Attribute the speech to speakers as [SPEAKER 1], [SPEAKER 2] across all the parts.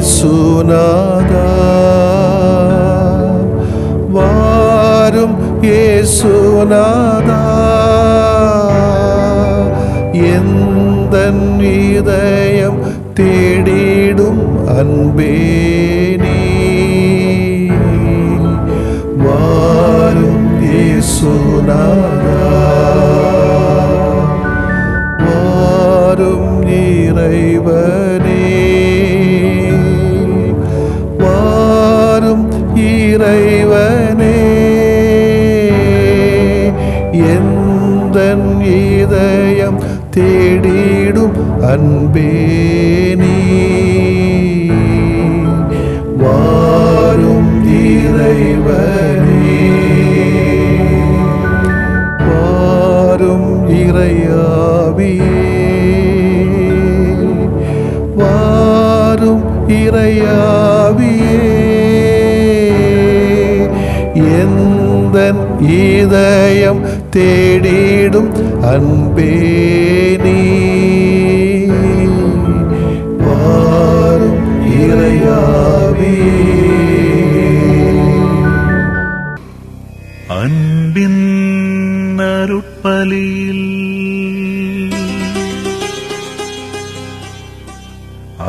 [SPEAKER 1] இயேசுநாதா வாரும் இயேசுநாதா எந்தன் இதயம் தேடிடும் அன்பே நீ வாரும் இயேசுநாதா வாரும் இறைவனே வாரும் இறைவனே எந்தன் இதயம் தேடிடும் அன்பே நீ வாரும் இறைவனே வாரும் இறையாவியே வாரும் இறையாவியே எந்தன் இதயம் தேடிடும் அன்பே நீ வாரும் இறையாவியே
[SPEAKER 2] அன்பின் அருட்பலியில்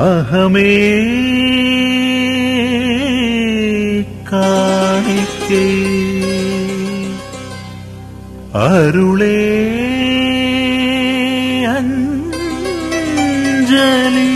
[SPEAKER 2] அகமே காணிக்கை அருளே அஞ்சலி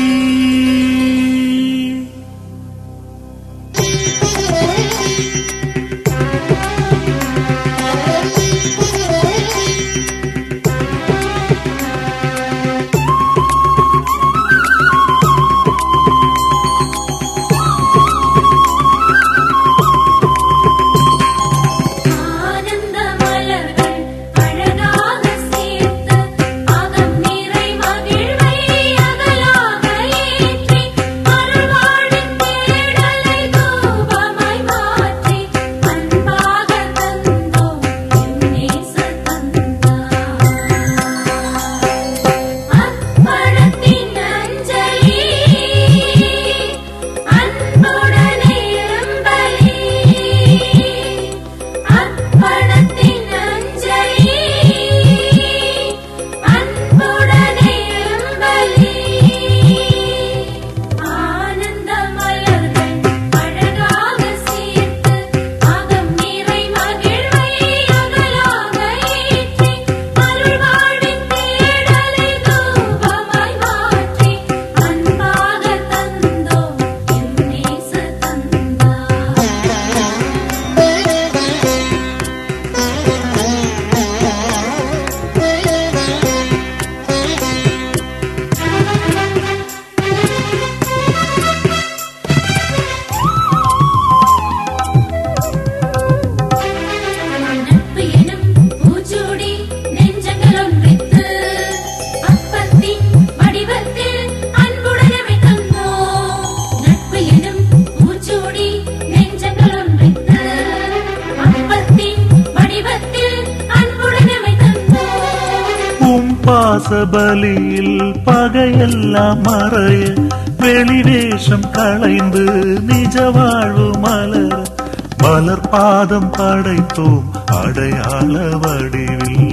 [SPEAKER 2] பாசபலியில் பகையெல்லாம் மறைய வெளிவேஷம் களைந்து நிஜ வாழ்வு மலர மலர் பாதம் படைத்தோம் அடையாள வடிவில்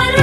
[SPEAKER 3] அருள்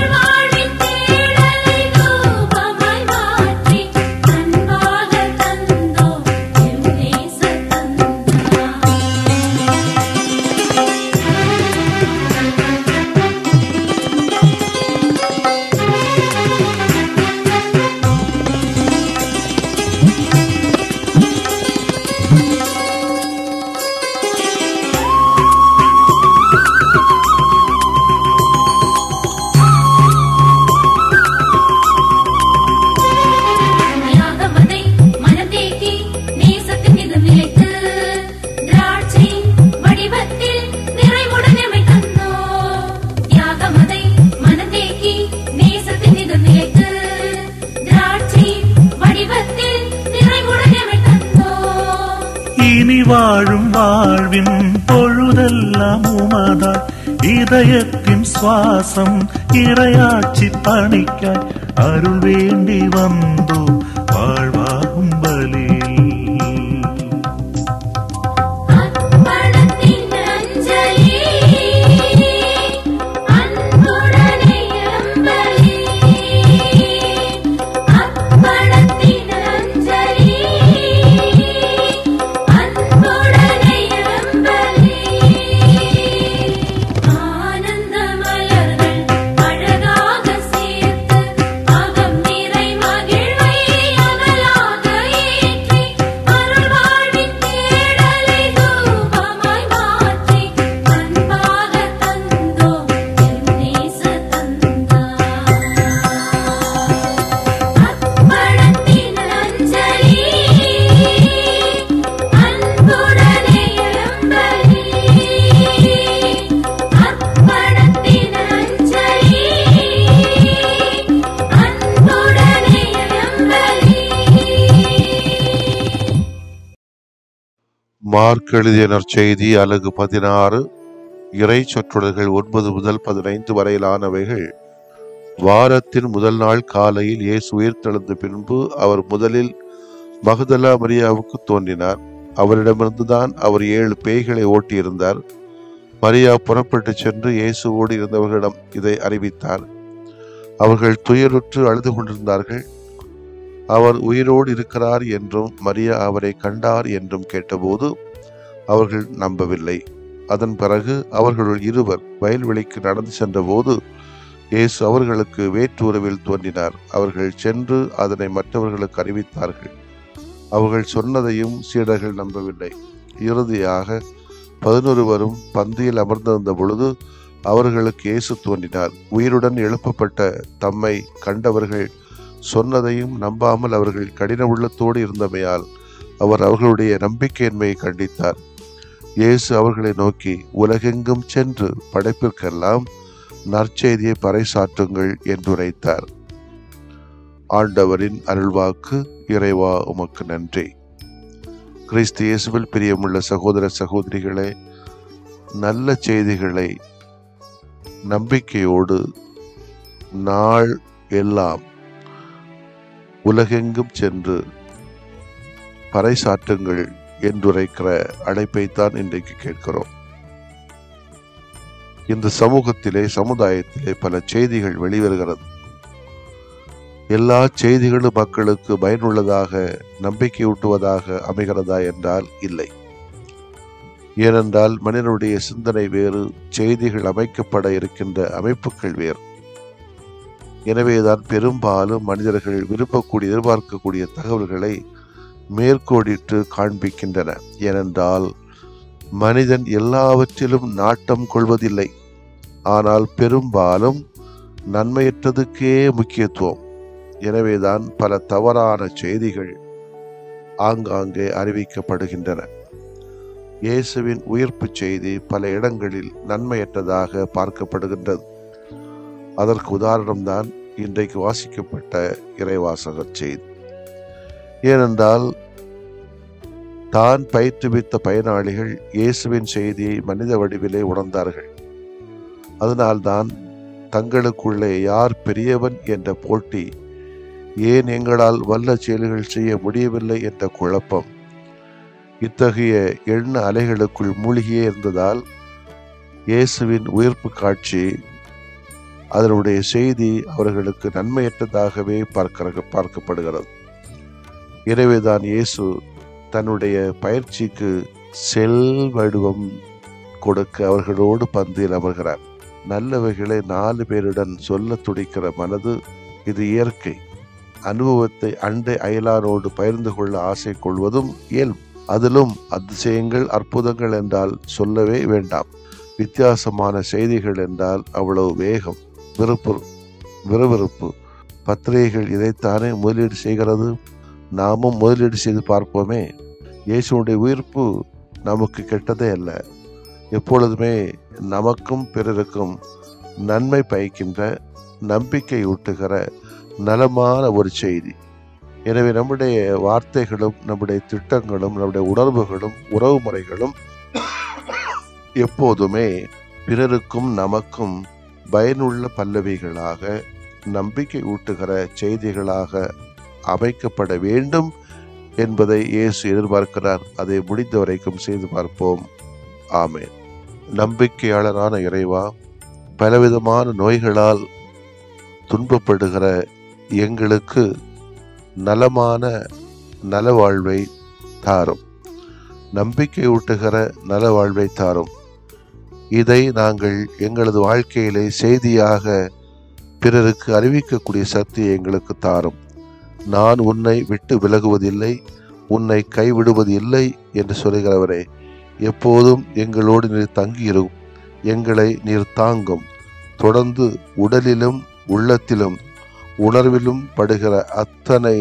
[SPEAKER 2] வாழும் வாழ்வின் பொழுதெல்லாம் உமதாய் இதயத்தின் சுவாசம் இறையாட்சி பணிக்காய் அருள் வேண்டி வந்தோ வாழ்வாகும் பலி.
[SPEAKER 1] மார்க் எழுதிய நற்செய்தி அலகு 16 இறை சொற்றொடர்கள் 9 முதல் 15 வரையிலானவைகள். வாரத்தின் முதல் நாள் காலையில் இயேசு உயிர்த்தெழுந்த பின்பு அவர் முதலில் மகதலா மரியாவுக்கு தோன்றினார். அவரிடமிருந்துதான் அவர் 7 பேய்களை ஓட்டியிருந்தார். மரியா புறப்பட்டு சென்று இயேசுவோடு இருந்தவர்களிடம் இதை அறிவித்தார். அவர்கள் துயருற்று அழுது கொண்டிருந்தார்கள். அவர் உயிரோடு இருக்கிறார் என்றும் மரியா அவரை கண்டார் என்றும் கேட்டபோது அவர்கள் நம்பவில்லை. அதன் பிறகு அவர்களுள் 2 வயல்வெளிக்கு நடந்து சென்றபோது இயேசு அவர்களுக்கு வேற்றுறவில் தோன்றினார். அவர்கள் சென்று அதனை மற்றவர்களுக்கு அறிவித்தார்கள். அவர்கள் சொன்னதையும் சீடர்கள் நம்பவில்லை. இறுதியாக 11 பந்தியில் அமர்ந்திருந்த பொழுது அவர்களுக்கு இயேசு தோன்றினார். உயிருடன் எழுப்பப்பட்ட தம்மை கண்டவர்கள் சொன்னதையும் நம்பாமல் அவர்கள் கடின உள்ளத்தோடு இருந்தமையால் அவர் அவர்களுடைய நம்பிக்கையின்மையை கண்டித்தார். இயேசு அவர்களை நோக்கி, உலகெங்கும் சென்று படைப்பிற்கெல்லாம் நற்செய்தியை பறைசாற்றுங்கள் என்றுரைத்தார். ஆண்டவரின் அருள்வாக்கு. இறைவா உமக்கு நன்றி. கிறிஸ்து இயேசுவில் பிரியமுள்ள சகோதர சகோதரிகளே, நல்ல செய்திகளை நம்பிக்கையோடு நாள் எல்லாம் உலகெங்கும் சென்று பறைசாற்றுங்கள் என்றுரைக்கிற அழைப்பைத்தான் இன்றைக்கு கேட்கிறோம். இந்த சமுதாயத்திலே பல செய்திகள் வெளிவருகிறது. எல்லா செய்திகளும் மக்களுக்கு பயனுள்ளதாக நம்பிக்கையூட்டுவதாக அமைகிறதா என்றால் இல்லை. ஏனென்றால் மனிதனுடைய சிந்தனை வேறு, செய்திகள் அமைக்கப்பட இருக்கின்ற அமைப்புகள் வேறு. எனவேதான் பெரும்பாலும் மனிதர்கள் விரும்பக்கூடிய எதிர்பார்க்கக்கூடிய தகவல்களை மேற்கோடிட்டு காண்பிக்கின்றன. ஏனென்றால் மனிதன் எல்லாவற்றிலும் நாட்டம் கொள்வதில்லை. ஆனால் பெரும்பாலும் நன்மையற்றதுக்கே முக்கியத்துவம். எனவேதான் பல தவறான செய்திகள் ஆங்காங்கே அறிவிக்கப்படுகின்றன. இயேசுவின் உயிர்ப்பு செய்தி பல இடங்களில் நன்மையற்றதாக பார்க்கப்படுகின்றது. அதற்கு உதாரணம்தான் இன்றைக்கு வாசிக்கப்பட்ட இறைவாசக செய்தி. ஏனென்றால் தான் பயிற்றுவித்த பயனாளிகள் இயேசுவின் செய்தியை மனித வடிவிலே உணர்ந்தார்கள். அதனால்தான் தங்களுக்குள்ளே யார் பெரியவன் என்ற போட்டி, ஏன் எங்களால் வல்ல செயல்கள் செய்ய முடியவில்லை என்ற குழப்பம், இத்தகைய எண்ண அலைகளுக்குள் மூழ்கியே இருந்ததால் இயேசுவின் உயிர்ப்பு காட்சி, அதனுடைய செய்தி அவர்களுக்கு நன்மையற்றதாகவே பார்க்கப்படுகிறது. எனவேதான் இயேசு தன்னுடைய பயிற்சிக்கு செல் வடிவம் கொடுக்க அவர்களோடு பந்தியில் அமர்கிறார். நல்லவைகளை 4 பேருடன் சொல்ல துடிக்கிற மனது இது இயற்கை. அனுபவத்தை அண்டை அயலாரோடு பகிர்ந்து கொள்ள ஆசை கொள்வதும் இயல்பு. அதிலும் அதிசயங்கள் அற்புதங்கள் என்றால் சொல்லவே வேண்டாம். வித்தியாசமான செய்திகள் என்றால் அவ்வளவு வேகம், விறுவிறுப்பு. பத்திரிகைகள் இதைத்தானே முதலீடு செய்கிறது. நாமும் முதலீடு செய்து பார்ப்போமே. இயேசுடைய உயிர்ப்பு நமக்கு கெட்டதே அல்ல, எப்பொழுதுமே நமக்கும் பிறருக்கும் நன்மை பயக்கின்ற, நம்பிக்கை ஊட்டுகிற நலமான ஒரு செய்தி. எனவே நம்முடைய வார்த்தைகளும் நம்முடைய திட்டங்களும் நம்முடைய உணர்வுகளும் உறவு முறைகளும் எப்போதுமே பிறருக்கும் நமக்கும் பயனுள்ள பல்லவிகளாக, நம்பிக்கை ஊட்டுகிற செய்திகளாக அமைக்கப்பட வேண்டும் என்பதை இயேசு எதிர்பார்க்கிறார். அதை முடிந்த வரைக்கும் செய்து பார்ப்போம். ஆமென். நம்பிக்கையாளரான இறைவா, பலவிதமான நோய்களால் துன்பப்படுகிற எங்களுக்கு நலமான நலவாழ்வை தாரும். நம்பிக்கை ஊட்டுகிற நலவாழ்வை தாரும். இதை நாங்கள் எங்களது வாழ்க்கையிலே செய்தியாக பிறருக்கு அறிவிக்கக்கூடிய சக்தியை எங்களுக்கு தாரும். நான் உன்னை விட்டு விலகுவதில்லை, உன்னை கைவிடுவது இல்லை என்று சொல்கிறவரே, எப்போதும் எங்களோடு நீர் தங்கியிரும், எங்களை நீர் தாங்கும். தொடர்ந்து உடலிலும் உள்ளத்திலும் உணர்விலும் படுகிற அத்தனை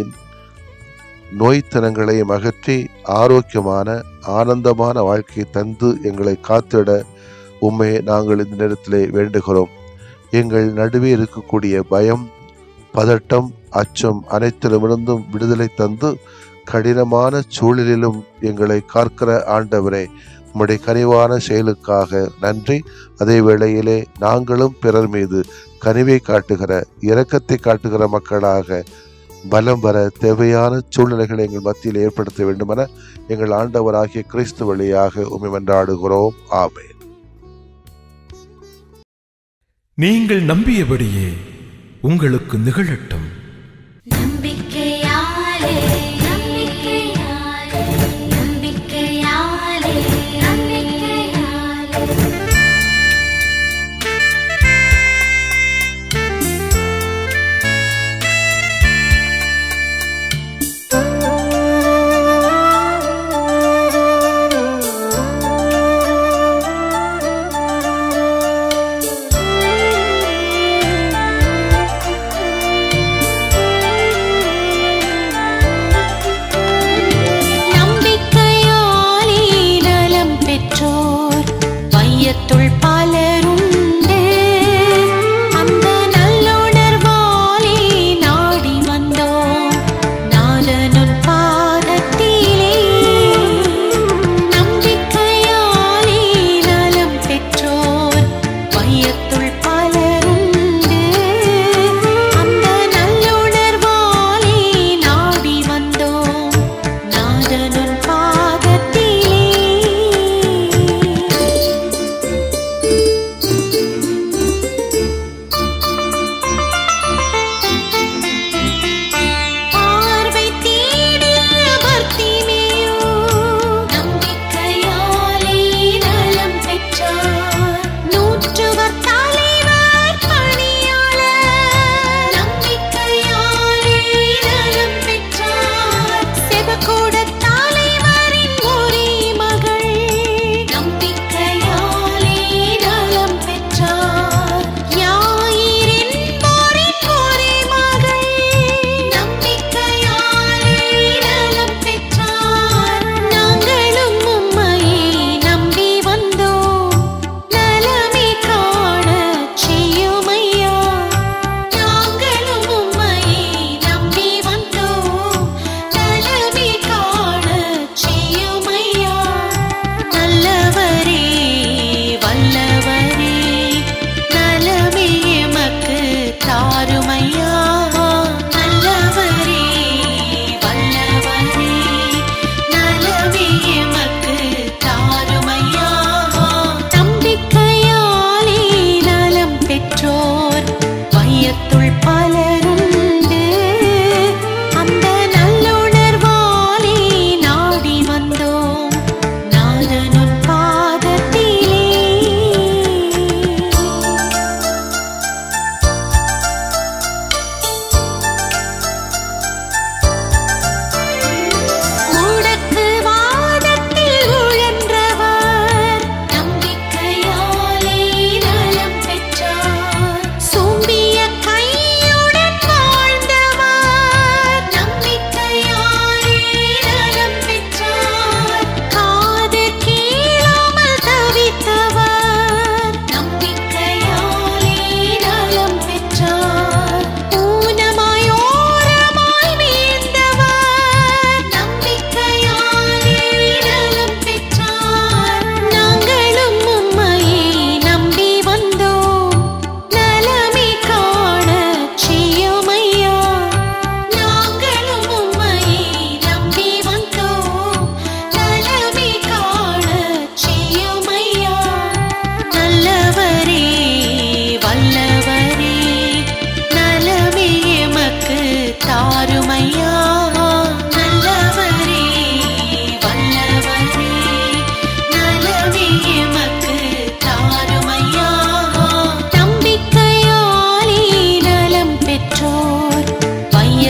[SPEAKER 1] நோய்த்தனங்களையும் அகற்றி ஆரோக்கியமான ஆனந்தமான வாழ்க்கையை தந்து எங்களை காத்திட உம்மை நாங்கள் இந்த நேரத்திலே வேண்டுகிறோம். எங்கள் நடுவே இருக்கக்கூடிய பயம், பதட்டம், அச்சம் அனைத்திலுமிருந்தும் விடுதலை தந்து கடினமான சூழலிலும் எங்களை காக்கிற ஆண்டவரே, உம்முடைய கனிவான செயலுக்காக நன்றி. அதே வேளையிலே நாங்களும் பிறர் மீது கனிவை காட்டுகிற, இரக்கத்தை காட்டுகிற மக்களாக பலம் வர தேவையான சூழ்நிலைகளை எங்கள் மத்தியில் ஏற்படுத்த வேண்டுமென எங்கள் ஆண்டவராகிய கிறிஸ்து வழியாக உம்மை மன்றாடுகிறோம். ஆமென்.
[SPEAKER 3] நீங்கள் நம்பியபடியே உங்களுக்கு நிகழட்டும்.
[SPEAKER 4] நம்பிக்கையாலே நம்பிக்கையாலே நம்பிக்கையாலே நம்பிக்கையாலே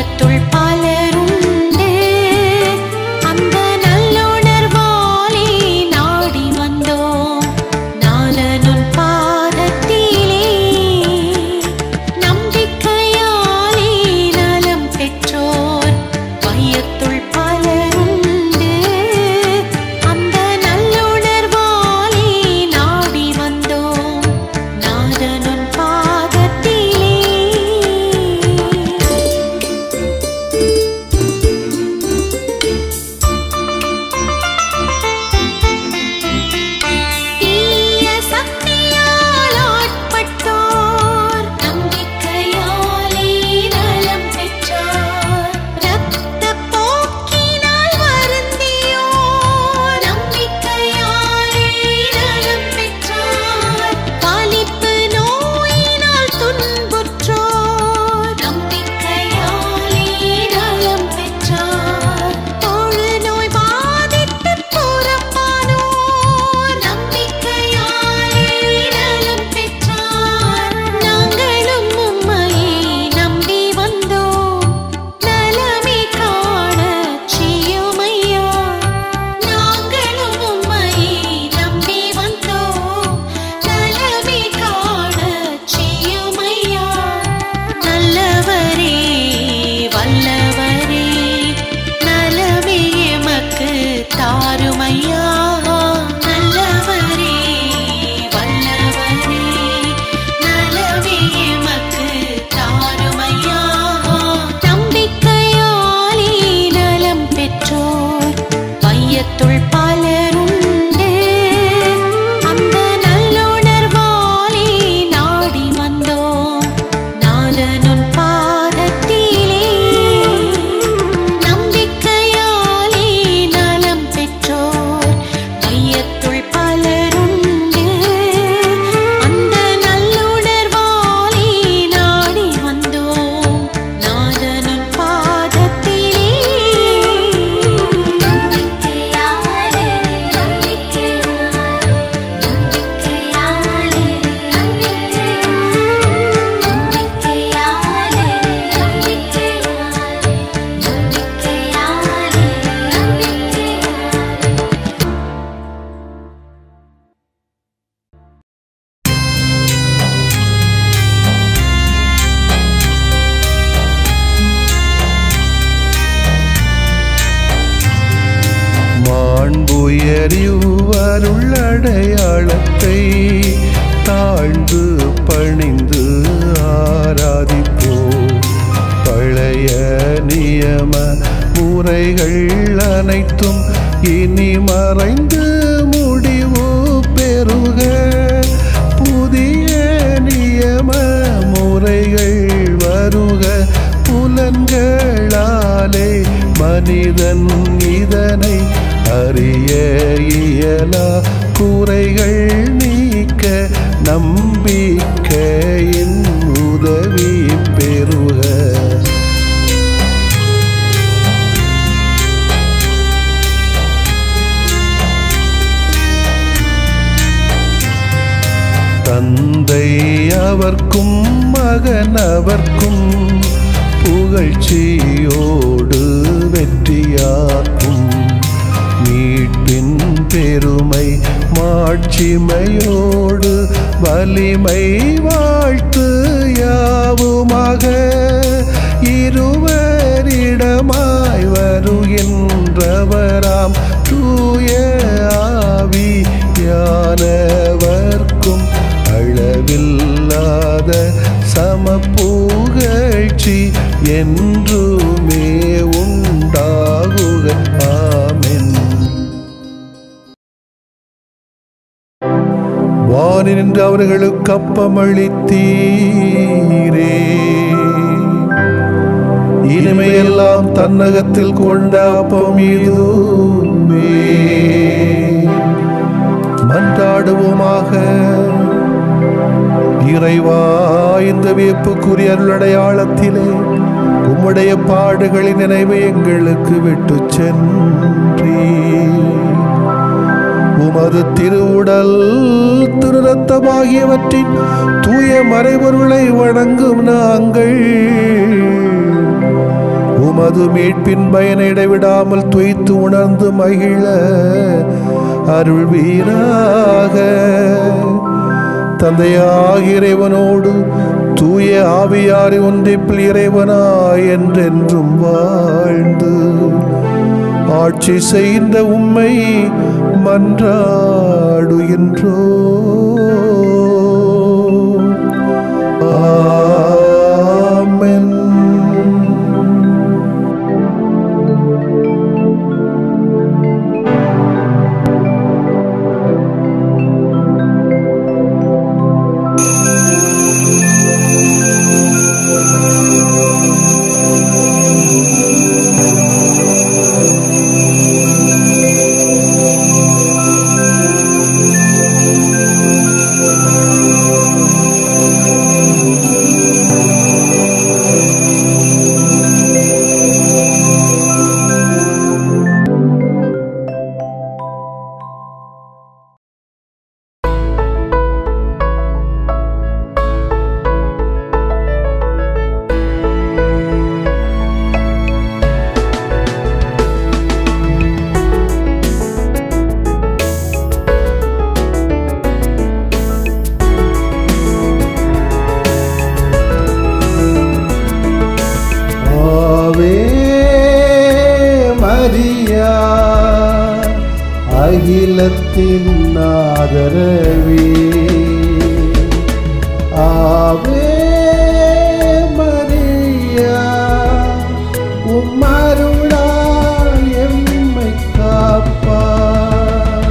[SPEAKER 5] வையத்துள் பலருண்டு அந்த நல்லுணர்வாலே நாடி வந்தோம் நாதனுன் பாதத்திலே நம்பிக்கையாலே நலம் பெற்றோர் வையத்துள் பலருண்டு அந்த நல்லுணர்வாலே நாடி வந்தோம் நாதனுன் பாதத்திலே. தீய சக்தியால் ஆட்பட்டோர் நம்பிக்கையாலே நலம் பெற்றார் இரத்தப் போக்கினால் வருந்தியோர் நம்பிக்கையாலே நலம் பெற்றார் வலிப்பு நோயினால் துன்புற்றோர் நம்பிக்கையாலே நலம் பெற்றார் தொழுநோய் பாதித்துப் புறப்பானோர் நம்பிக்கையாலே நலம் பெற்றார் நாங்களும் உம்மையே நம்பி வந்தோம் நலமே காணச் செய்யுமையா நாங்களும் உம்மையே நம்பி வந்தோம் நலமே காணச் செய்யுமையா நல்லவரே வல்லவரே நலமே எமக்கு தாருமையா நல்லவரே வல்லவரே நலமே எமக்கு தாருமையா நம்பிக்கையாலே நலம் பெற்றோர் வையத்துள் பலருண்டு அந்த நல்லுணர்வாலே நாடி வந்தோம் நாதனுன் பாதத்திலே நம்பிக்கையாலே நலம் பெற்றோர் வையத்துள் பலருண்டு அந்த நல்லுணர்வாலே நாடி வந்தோம் நாதனுன் பாதத்திலே.
[SPEAKER 4] நம்பிக்கையாலே நம்பிக்கையாலே நம்பிக்கையாலே நம்பிக்கையாலே நம்பிக்கையாலே
[SPEAKER 6] மாண்புயரிவருள்ளடையாளத்தை தாழ்ந்து பணிந்து ஆராதிப்போம். பழைய நியம முறைகள் அனைத்தும் இனி மறைந்து முடிவு பெறுக. புதிய நியம முறைகள் வருக. புலன்களாலே மனிதன் இதனை அறிய இயலா. குறைகள் நீக்க நம்பிக்கையின் உதவி பெறுக. தந்தை அவர்க்கும் மகன் அவர்க்கும் புகழ்ச்சியோடு வெற்றியாக்கும். மீட்பின் பெருமை மாட்சிமையோடு வலிமை வாழ்த்து யாவுமாக. இருவரிடமாய் வருகின்றவராம் தூய ஆவியானவர்க்கும் அளவில்லாத சமப்புகழ்ச்சி என்றுமே உண்டாகுக. ஆமென். வானில் நின்று அவர்களுக்கு அப்பமளித்தீரே. இனிமையெல்லாம் தன்னகத்தில் கொண்ட அப்பம் இதுவே. மன்றாடுவோமாக. இறைவா, இந்த வியப்புக்குரிய அருளடையாளத்திலே உம்முடைய பாடுகளின் நினைவை எங்களுக்கு விட்டு சென்றீ. உமது திருவுடல் திரு ரத்தமாகியவற்றின் தூய மறைபொருளை வணங்கும் நாங்கள் உமது மீட்பின் பயனை இடைவிடாமல் துய்த்து உணர்ந்து மகிழ அருள்வீராக. தந்தையாகிய இறைவனோடு தூய ஆவியாரை ஒன்றிப்பில் இறைவனாய் என்றென்றும் வாழ்ந்து ஆட்சி செய்கின்ற உம்மை மன்றாடுகின்றோ. ஆமென். அகிலத்தின் ஆதரவே ஆவே மரியா, உம்மருளால் எம்மை காப்பார்.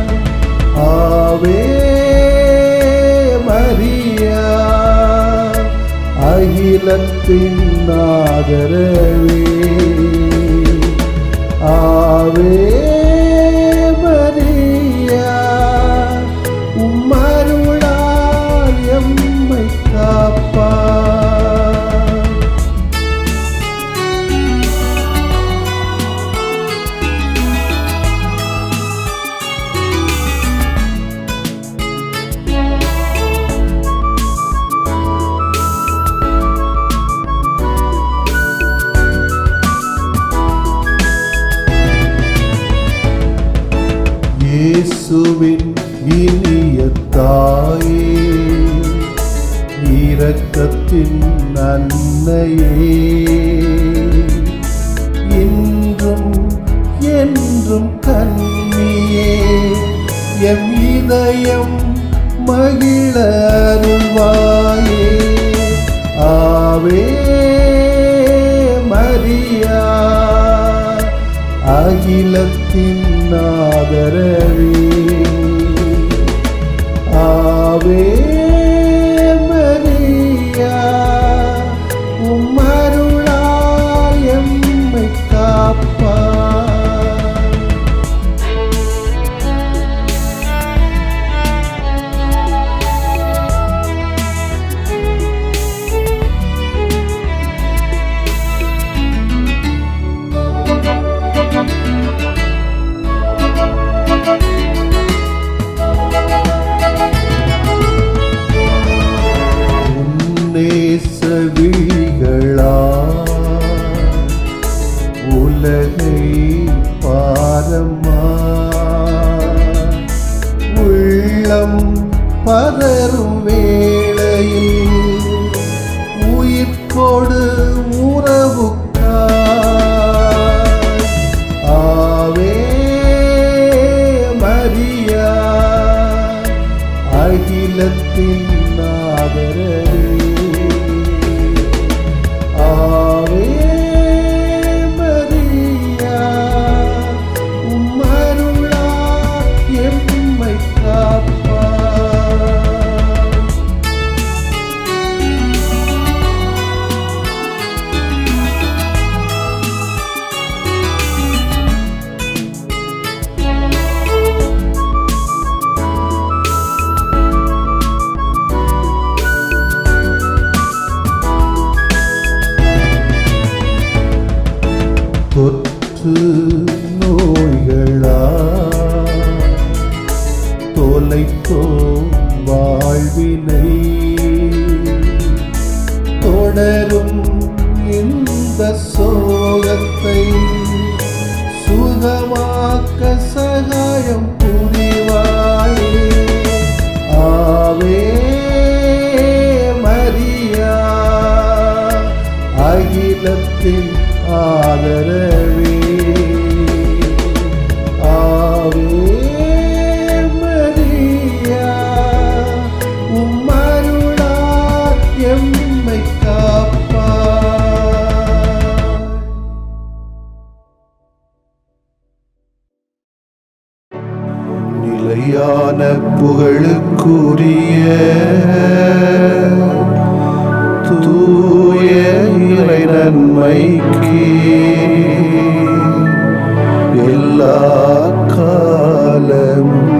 [SPEAKER 6] ஆவே மரியா, அகிலத்தின் ஆதரவே ஆவே மரியா, உம்மருளால் எம்மை காப்பார். இயேசுவின் இனிய தாயே, இரக்கத்தின் அன்னையே, இன்றும் என்றும் கன்னியே, எம் இதயம் மகிழ அருள்வாயே. ஆவே மரியா, அகிலத்தின் ஆதரவே ஆவே மரியா, உம்மருளால் எம்மை காப்பார். விழிகளா உலகை பாரமா, உள்ளம் பதறும் வேளையில் உயிர் கொடு உறவுக்காய். ஆவே மரியா, அகிலத்தின் ஆதரவே ஆவே மரியா, உம்மருளால் எம்மை காப்பார். தொற்று நோய்களா தொலைத்தோம் வாழ்வினை, தொடரும் இந்த சோகத்தை உள்ளத்தின் ஆதரவே ஆவே மரியா உம் அருளால் எம்மை காப்பாய். நிலையான புகழுக்குரிய தூய இறை நன்மைக்கு எல்லா காலமும்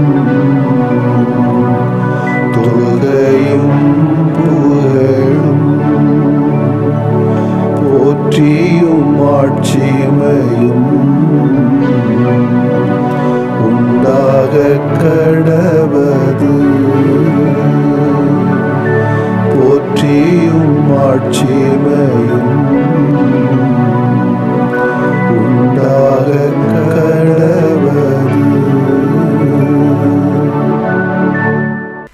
[SPEAKER 6] தொழுகையும் புகழும் போற்றியும் ஆட்சிமையும் உண்டாக கடவது. போற்றியும் ஆட்சிமையும் உண்டாக கடவது.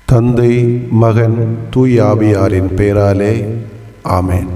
[SPEAKER 6] தந்தை மகன் தூய ஆவியாரின் பெயராலே ஆமென்.